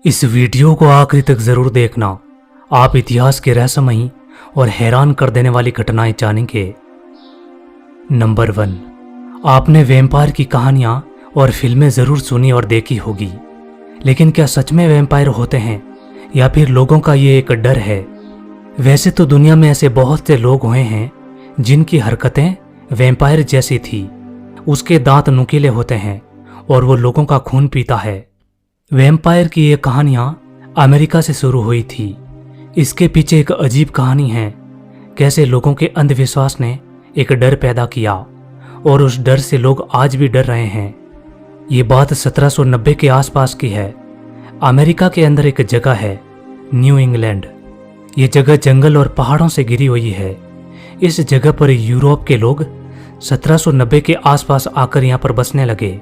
इस वीडियो को आखिरी तक जरूर देखना। आप इतिहास के रहस्यमयी और हैरान कर देने वाली घटनाएं जानेंगे। नंबर 1, आपने वैम्पायर की कहानियां और फिल्में जरूर सुनी और देखी होगी, लेकिन क्या सच में वैम्पायर होते हैं या फिर लोगों का ये एक डर है? वैसे तो दुनिया में ऐसे बहुत से लोग हुए हैं जिनकी हरकतें वैम्पायर जैसी थी। उसके दांत नुकीले होते हैं और वो लोगों का खून पीता है। वैम्पायर की ये कहानियां अमेरिका से शुरू हुई थी। इसके पीछे एक अजीब कहानी है, कैसे लोगों के अंधविश्वास ने एक डर पैदा किया और उस डर से लोग आज भी डर रहे हैं। ये बात 1790 के आसपास की है। अमेरिका के अंदर एक जगह है, न्यू इंग्लैंड। ये जगह जंगल और पहाड़ों से घिरी हुई है। इस जगह पर यूरोप के लोग 1790 के आसपास आकर यहाँ पर बसने लगे।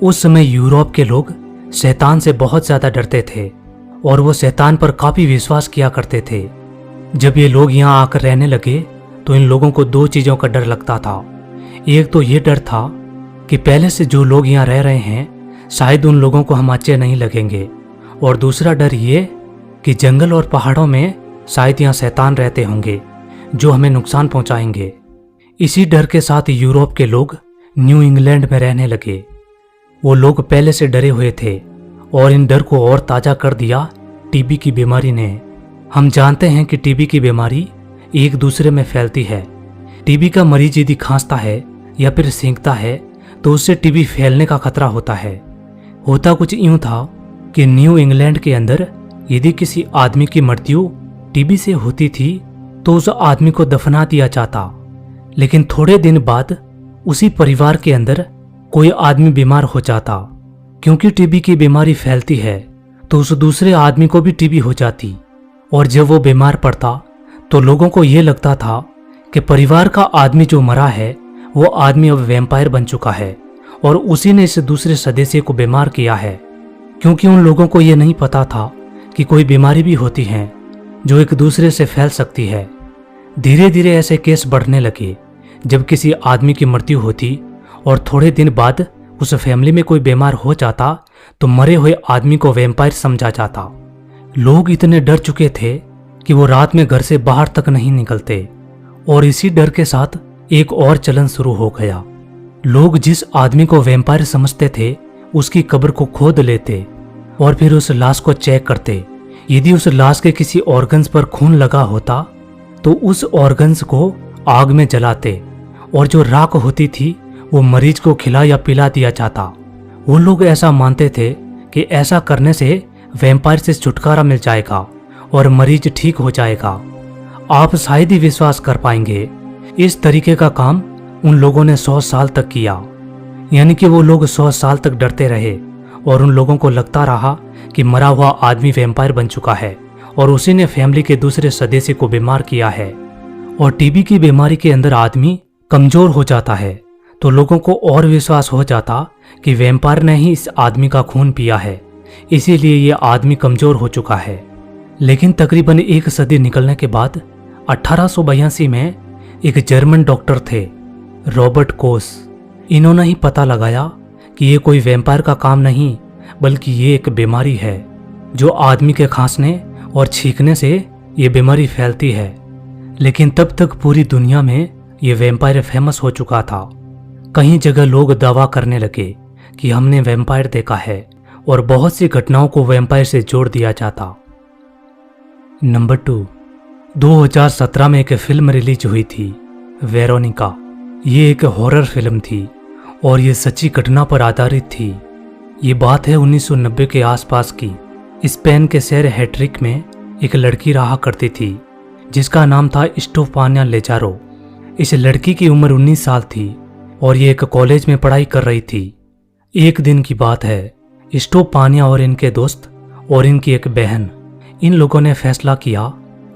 उस समय यूरोप के लोग शैतान से बहुत ज्यादा डरते थे और वो शैतान पर काफी विश्वास किया करते थे। जब ये लोग यहाँ आकर रहने लगे तो इन लोगों को 2 चीजों का डर लगता था। एक तो ये डर था कि पहले से जो लोग यहाँ रह रहे हैं शायद उन लोगों को हम अच्छे नहीं लगेंगे, और दूसरा डर ये कि जंगल और पहाड़ों में शायद यहाँ शैतान रहते होंगे जो हमें नुकसान पहुंचाएंगे। इसी डर के साथ यूरोप के लोग न्यू इंग्लैंड में रहने लगे। वो लोग पहले से डरे हुए थे और इन डर को और ताजा कर दिया टीबी की बीमारी ने। हम जानते हैं कि टीबी की बीमारी एक दूसरे में फैलती है। टीबी का मरीज यदि खांसता है या फिर सींखता है तो उससे टीबी फैलने का खतरा होता है। होता कुछ यूं था कि न्यू इंग्लैंड के अंदर यदि किसी आदमी की मृत्यु टीबी से होती थी तो उस आदमी को दफना दिया जाता, लेकिन थोड़े दिन बाद उसी परिवार के अंदर कोई आदमी बीमार हो जाता। क्योंकि टीबी की बीमारी फैलती है तो उस दूसरे आदमी को भी टीबी हो जाती, और जब वो बीमार पड़ता तो लोगों को ये लगता था कि परिवार का आदमी जो मरा है वो आदमी अब वैम्पायर बन चुका है और उसी ने इस दूसरे सदस्य को बीमार किया है। क्योंकि उन लोगों को ये नहीं पता था कि कोई बीमारी भी होती है जो एक दूसरे से फैल सकती है। धीरे धीरे ऐसे केस बढ़ने लगे। जब किसी आदमी की मृत्यु होती और थोड़े दिन बाद उस फैमिली में कोई बीमार हो जाता तो मरे हुए आदमी को वैम्पायर समझा जाता। लोग इतने डर चुके थे कि वो रात में घर से बाहर तक नहीं निकलते, और इसी डर के साथ एक और चलन शुरू हो गया। लोग जिस आदमी को वैम्पायर समझते थे उसकी कब्र को खोद लेते और फिर उस लाश को चेक करते। यदि उस लाश के किसी ऑर्गन्स पर खून लगा होता तो उस ऑर्गन्स को आग में जलाते, और जो राख होती थी वो मरीज को खिला या पिला दिया जाता। वो लोग ऐसा मानते थे कि ऐसा करने से वैम्पायर से छुटकारा मिल जाएगा और मरीज ठीक हो जाएगा। आप शायद ही विश्वास कर पाएंगे, इस तरीके का काम उन लोगों ने 100 साल तक किया। यानी कि वो लोग 100 साल तक डरते रहे और उन लोगों को लगता रहा कि मरा हुआ आदमी वैम्पायर बन चुका है और उसी ने फैमिली के दूसरे सदस्य को बीमार किया है। और टीबी की बीमारी के अंदर आदमी कमजोर हो जाता है तो लोगों को और विश्वास हो जाता कि वैम्पायर ने ही इस आदमी का खून पिया है, इसीलिए ये आदमी कमजोर हो चुका है। लेकिन तकरीबन 1 सदी निकलने के बाद 1882 में एक जर्मन डॉक्टर थे, रॉबर्ट कोस। इन्होंने ही पता लगाया कि ये कोई वैम्पायर का काम नहीं बल्कि ये एक बीमारी है जो आदमी के खांसने और छींकने से ये बीमारी फैलती है। लेकिन तब तक पूरी दुनिया में ये वैम्पायर फेमस हो चुका था। कई जगह लोग दावा करने लगे कि हमने वैम्पायर देखा है और बहुत सी घटनाओं को वैम्पायर से जोड़ दिया जाता। नंबर 2, 2017 में एक फिल्म रिलीज हुई थी, वेरोनिका। ये एक हॉरर फिल्म थी और ये सच्ची घटना पर आधारित थी। ये बात है 1990 के आसपास की। स्पेन के शहर हैट्रिक में एक लड़की रहा करती थी जिसका नाम था स्टेफानिया लेजारो। इस लड़की की उम्र 19 साल थी और ये एक कॉलेज में पढ़ाई कर रही थी। एक दिन की बात है, स्टेफानिया और इनके दोस्त और इनकी एक बहन, इन लोगों ने फैसला किया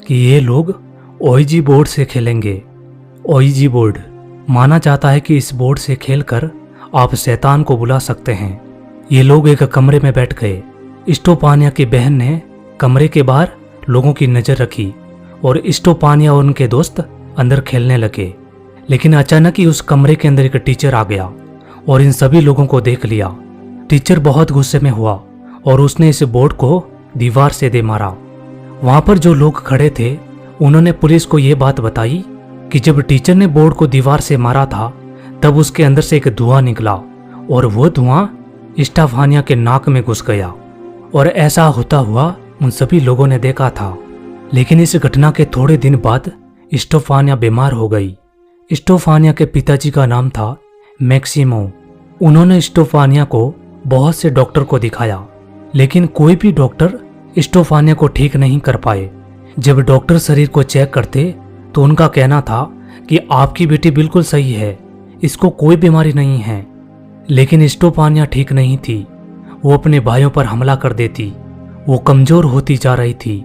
कि ये लोग ओईजी बोर्ड से खेलेंगे। ओईजी बोर्ड माना जाता है कि इस बोर्ड से खेलकर आप शैतान को बुला सकते हैं। ये लोग एक कमरे में बैठ गए। स्टेफानिया की बहन ने कमरे के बाहर लोगों की नजर रखी और स्टेफानिया और उनके दोस्त अंदर खेलने लगे। लेकिन अचानक ही उस कमरे के अंदर एक टीचर आ गया और इन सभी लोगों को देख लिया। टीचर बहुत गुस्से में हुआ और उसने इस बोर्ड को दीवार से दे मारा। वहां पर जो लोग खड़े थे उन्होंने पुलिस को यह बात बताई कि जब टीचर ने बोर्ड को दीवार से मारा था तब उसके अंदर से एक धुआं निकला और वो धुआं स्टेफानिया के नाक में घुस गया और ऐसा होता हुआ उन सभी लोगों ने देखा था। लेकिन इस घटना के थोड़े दिन बाद स्टेफानिया बीमार हो गई। स्टेफानिया के पिताजी का नाम था मैक्सिमो। उन्होंने स्टेफानिया को बहुत से डॉक्टर को दिखाया लेकिन कोई भी डॉक्टर स्टेफानिया को ठीक नहीं कर पाए। जब डॉक्टर शरीर को चेक करते तो उनका कहना था कि आपकी बेटी बिल्कुल सही है, इसको कोई बीमारी नहीं है। लेकिन स्टेफानिया ठीक नहीं थी। वो अपने भाइयों पर हमला कर देती। वो कमजोर होती जा रही थी।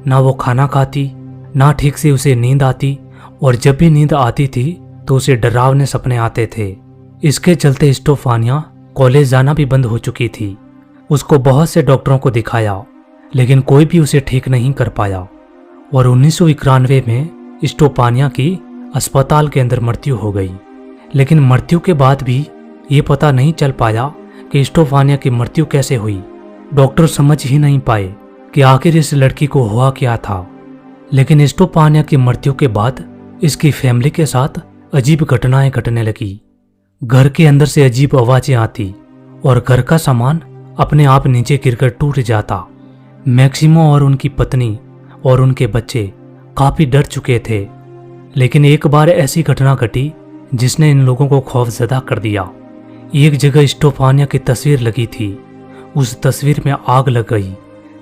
ना वो खाना खाती, ना ठीक से उसे नींद आती और जब भी नींद आती थी तो उसे डरावने सपने आते थे। इसके चलते स्टेफानिया कॉलेज जाना भी बंद हो चुकी थी। उसको बहुत से डॉक्टरों को दिखाया लेकिन कोई भी उसे ठीक नहीं कर पाया और 1991 में स्टेफानिया की अस्पताल के अंदर मृत्यु हो गई। लेकिन मृत्यु के बाद भी ये पता नहीं चल पाया कि स्टेफानिया की मृत्यु कैसे हुई। डॉक्टर समझ ही नहीं पाए कि आखिर इस लड़की को हुआ क्या था। लेकिन स्टेफानिया की मृत्यु के बाद इसकी फैमिली के साथ अजीब घटनाएं घटने लगी। घर के अंदर से अजीब आवाजें आती और घर का सामान अपने आप नीचे गिरकर टूट जाता। मैक्सिमो और उनकी पत्नी और उनके बच्चे काफी डर चुके थे। लेकिन एक बार ऐसी घटना घटी जिसने इन लोगों को खौफजदा कर दिया। एक जगह स्टेफानिया की तस्वीर लगी थी। उस तस्वीर में आग लग गई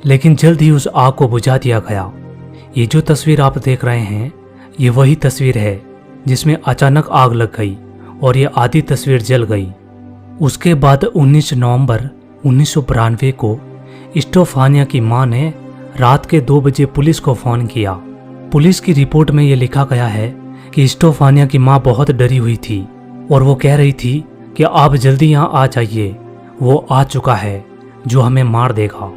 लेकिन जल्द ही उस आग को बुझा दिया गया। ये जो तस्वीर आप देख रहे हैं ये वही तस्वीर है जिसमें अचानक आग लग गई और ये आधी तस्वीर जल गई। उसके बाद 19 नवंबर 1992 को स्टेफानिया की मां ने रात के 2 बजे पुलिस को फोन किया। पुलिस की रिपोर्ट में यह लिखा गया है कि स्टेफानिया की मां बहुत डरी हुई थी और वो कह रही थी कि आप जल्दी यहाँ आ जाइए, वो आ चुका है जो हमें मार देगा।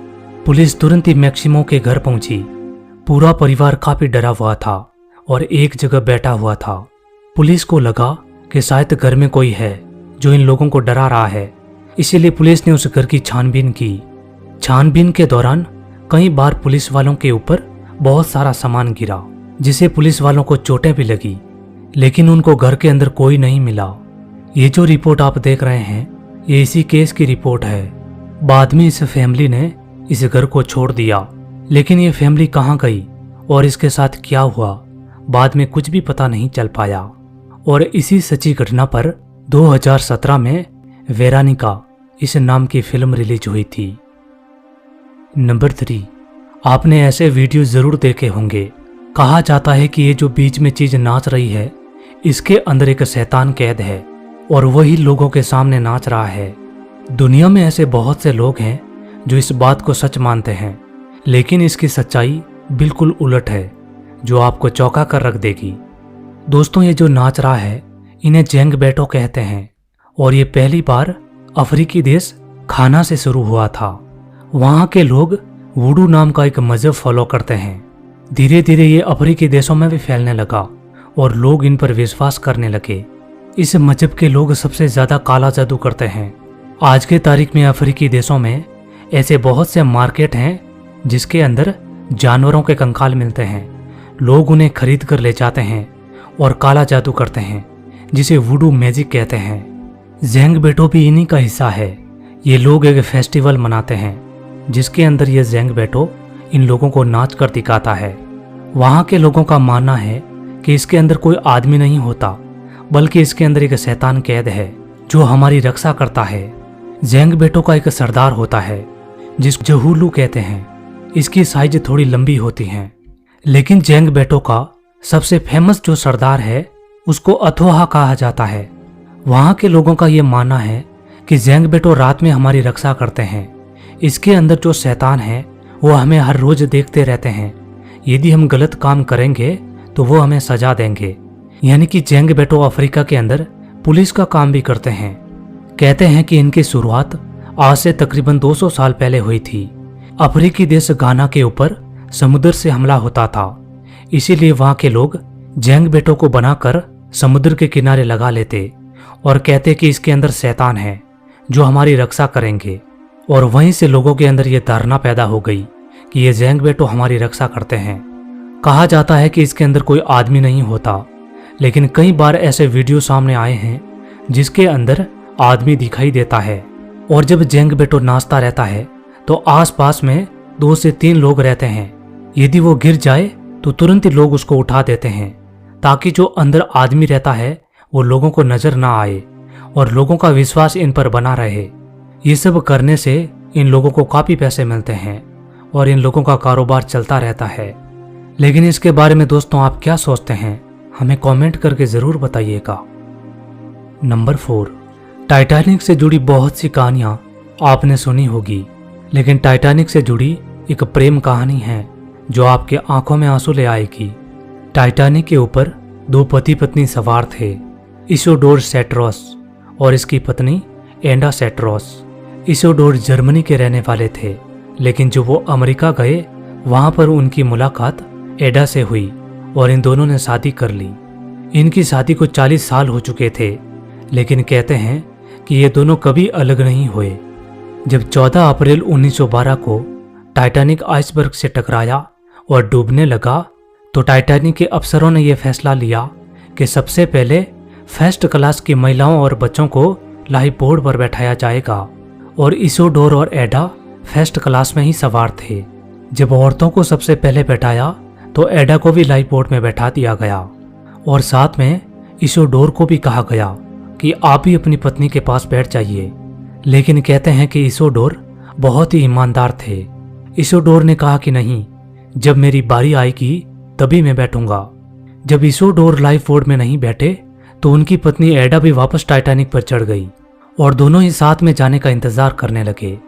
पुलिस तुरंत ही मैक्सिमो के घर पहुंची। पूरा परिवार काफी डरा हुआ था और एक जगह बैठा हुआ था। पुलिस को लगा कि शायद घर में कोई है जो इन लोगों को डरा रहा है, इसीलिए पुलिस ने उस घर की छानबीन की। छानबीन के दौरान कई बार पुलिस वालों के ऊपर बहुत सारा सामान गिरा जिसे पुलिस वालों को चोटें भी लगी, लेकिन उनको घर के अंदर कोई नहीं मिला। ये जो रिपोर्ट आप देख रहे हैं ये इसी केस की रिपोर्ट है। बाद में इस फैमिली ने इस घर को छोड़ दिया, लेकिन ये फैमिली कहाँ गई और इसके साथ क्या हुआ बाद में कुछ भी पता नहीं चल पाया। और इसी सच्ची घटना पर 2017 में वेरानिका इस नाम की फिल्म रिलीज हुई थी। नंबर 3, आपने ऐसे वीडियो जरूर देखे होंगे। कहा जाता है कि ये जो बीच में चीज नाच रही है इसके अंदर एक शैतान कैद है और वही लोगों के सामने नाच रहा है। दुनिया में ऐसे बहुत से लोग हैं जो इस बात को सच मानते हैं, लेकिन इसकी सच्चाई बिल्कुल उलट है जो आपको चौंका कर रख देगी। दोस्तों, ये जो नाच रहा है इन्हें जेंग बेटो कहते हैं और ये पहली बार अफ्रीकी देश घाना से शुरू हुआ था। वहाँ के लोग वुडू नाम का एक मजहब फॉलो करते हैं। धीरे धीरे ये अफ्रीकी देशों में भी फैलने लगा और लोग इन पर विश्वास करने लगे। इस मजहब के लोग सबसे ज्यादा काला जादू करते हैं। आज के तारीख में अफ्रीकी देशों में ऐसे बहुत से मार्केट हैं जिसके अंदर जानवरों के कंकाल मिलते हैं। लोग उन्हें खरीद कर ले जाते हैं और काला जादू करते हैं जिसे वुडू मैजिक कहते हैं। जेंग बेटो भी इन्हीं का हिस्सा है। ये लोग एक फेस्टिवल मनाते हैं जिसके अंदर ये जेंग बेटो इन लोगों को नाच कर दिखाता है। वहाँ के लोगों का मानना है कि इसके अंदर कोई आदमी नहीं होता बल्कि इसके अंदर एक शैतान कैद है जो हमारी रक्षा करता है। जेंग बेटो का एक सरदार होता है जिसको जहूलू कहते हैं। इसकी साइज थोड़ी लंबी होती है, लेकिन जेंग बेटो का सबसे फेमस जो सरदार है उसको अथोहा कहा जाता है। वहाँ के लोगों का ये मानना है कि जेंग बेटो रात में हमारी रक्षा करते हैं। इसके अंदर जो शैतान है वो हमें हर रोज देखते रहते हैं। यदि हम गलत काम करेंगे तो वो हमें सजा देंगे। यानी कि जेंग बेटो अफ्रीका के अंदर पुलिस का काम भी करते हैं। कहते हैं कि इनकी शुरुआत आज से तकरीबन 200 साल पहले हुई थी। अफ्रीकी देश घाना के ऊपर समुद्र से हमला होता था, इसीलिए वहां के लोग जेंग बेटो को बनाकर समुद्र के किनारे लगा लेते और कहते कि इसके अंदर शैतान है जो हमारी रक्षा करेंगे। और वहीं से लोगों के अंदर यह धारणा पैदा हो गई कि ये जैंग बेटो हमारी रक्षा करते हैं। कहा जाता है कि इसके अंदर कोई आदमी नहीं होता, लेकिन कई बार ऐसे वीडियो सामने आए हैं जिसके अंदर आदमी दिखाई देता है। और जब जैंग बेटो नाचता रहता है तो आसपास में 2 से 3 लोग रहते हैं। यदि वो गिर जाए तो तुरंत ही लोग उसको उठा देते हैं, ताकि जो अंदर आदमी रहता है वो लोगों को नजर ना आए और लोगों का विश्वास इन पर बना रहे। ये सब करने से इन लोगों को काफी पैसे मिलते हैं और इन लोगों का कारोबार चलता रहता है। लेकिन इसके बारे में दोस्तों आप क्या सोचते हैं, हमें कमेंट करके जरूर बताइएगा। नंबर 4, टाइटैनिक से जुड़ी बहुत सी कहानियां आपने सुनी होगी, लेकिन टाइटैनिक से जुड़ी एक प्रेम कहानी है जो आपके आंखों में आंसू ले आएगी। टाइटैनिक के ऊपर 2 पति पत्नी सवार थे, इसिडोर सैट्रॉस और इसकी पत्नी एंडा सैट्रॉस। इसिडोर जर्मनी के रहने वाले थे, लेकिन जब वो अमेरिका गए वहां पर उनकी मुलाकात एडा से हुई और इन दोनों ने शादी कर ली। इनकी शादी को 40 साल हो चुके थे, लेकिन कहते हैं कि ये दोनों कभी अलग नहीं हुए। जब 14 अप्रैल 1912 को टाइटैनिक आइसबर्ग से टकराया और डूबने लगा, तो टाइटैनिक के अफसरों ने यह फैसला लिया कि सबसे पहले फर्स्ट क्लास की महिलाओं और बच्चों को लाइफ बोर्ड पर बैठाया जाएगा। और इसिडोर और एडा फर्स्ट क्लास में ही सवार थे। जब औरतों को सबसे पहले बैठाया तो एडा को भी लाइफ बोर्ड में बैठा दिया गया और साथ में इसिडोर को भी कहा गया कि आप भी अपनी पत्नी के पास बैठ जाइए। लेकिन कहते हैं कि इसिडोर बहुत ही ईमानदार थे। इसिडोर ने कहा कि नहीं, जब मेरी बारी आएगी तभी मैं बैठूंगा। जब इसिडोर लाइफ बोर्ड में नहीं बैठे तो उनकी पत्नी एडा भी वापस टाइटैनिक पर चढ़ गई और दोनों ही साथ में जाने का इंतजार करने लगे।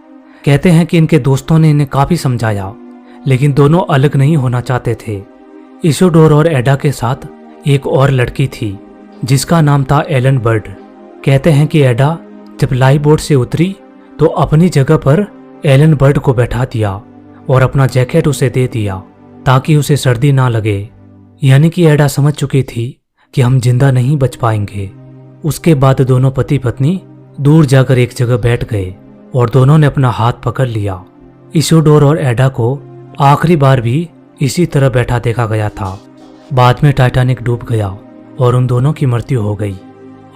कहते हैं कि इनके दोस्तों ने इन्हें काफी समझाया, लेकिन दोनों अलग नहीं होना चाहते थे। इसिडोर और एडा के साथ एक और लड़की थी जिसका नाम था एलन बर्ड। कहते हैं कि एडा जब लाइफ बोर्ड से उतरी तो अपनी जगह पर एलन बर्ड को बैठा दिया और अपना जैकेट उसे दे दिया ताकि उसे सर्दी ना लगे। यानी कि एडा समझ चुकी थी कि हम जिंदा नहीं बच पाएंगे। उसके बाद दोनों पति पत्नी दूर जाकर एक जगह बैठ गए और दोनों ने अपना हाथ पकड़ लिया। इसिडोर और एडा को आखिरी बार भी इसी तरह बैठा देखा गया था। बाद में टाइटैनिक डूब गया और उन दोनों की मृत्यु हो गई।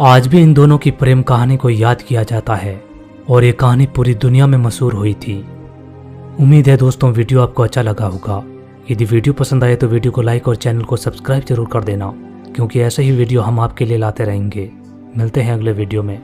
आज भी इन दोनों की प्रेम कहानी को याद किया जाता है और ये कहानी पूरी दुनिया में मशहूर हुई थी। उम्मीद है दोस्तों वीडियो आपको अच्छा लगा होगा। यदि वीडियो पसंद आए तो वीडियो को लाइक और चैनल को सब्सक्राइब जरूर कर देना, क्योंकि ऐसे ही वीडियो हम आपके लिए लाते रहेंगे। मिलते हैं अगले वीडियो में।